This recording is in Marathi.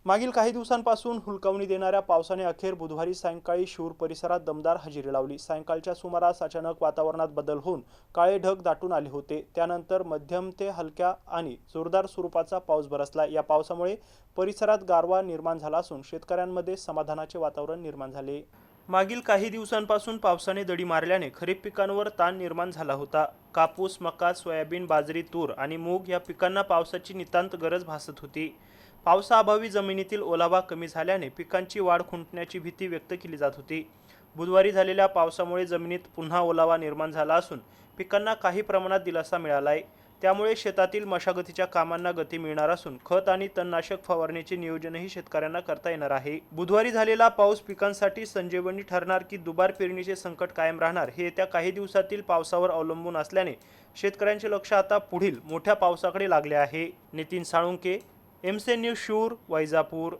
मागील काही दिवसांपासून हुलकावणी देणाऱ्या पावसाने अखेर बुधवारी सायंकाळी शिरूर परिसरात दमदार हजेरी लावली। सायंकाळच्या सुमारास अचानक वातावरणात बदल होऊन काळे ढग दाटून आले होते। त्यानंतर मध्यम ते हलक्या आणि जोरदार स्वरूपाचा पाऊस बरसला। या पावसामुळे परिसरात गारवा निर्माण झाला असून शेतकऱ्यांमध्ये समाधानाचे वातावरण निर्माण झाले। मागील काही दिवसांपासून पावसाने दडी मारल्याने खरीप पिकांवर ताण निर्माण झाला होता। कापूस, मका, सोयाबीन, बाजरी, तूर आणि मूग या पिकांना पावसाची नितांत गरज भासत होती। पावसाअभावी जमिनीतील ओलावा कमी झाल्याने पिकांची वाढ खुंटण्याची भीती व्यक्त केली जात होती। बुधवारी झालेल्या पावसामुळे जमिनीत पुन्हा ओलावा निर्माण झाला असून पिकांना काही प्रमाणात दिलासा मिळाला आहे। त्यामुळे शेतातील मशागतीच्या कामांना गती मिळणार असून खत आणि तणनाशक फवारणीचे नियोजनही शेतकऱ्यांना करता येणार आहे। बुधवारी झालेला पाऊस पिकांसाठी संजीवनी ठरणार की दुबार पेरणीचे संकट कायम राहणार हे येत्या काही दिवसातील पावसावर अवलंबून असल्याने शेतकऱ्यांचे लक्ष आता पुढील मोठ्या पावसाकडे लागले आहे। Nitin Salunke, MC news Shirur, Vaijapur.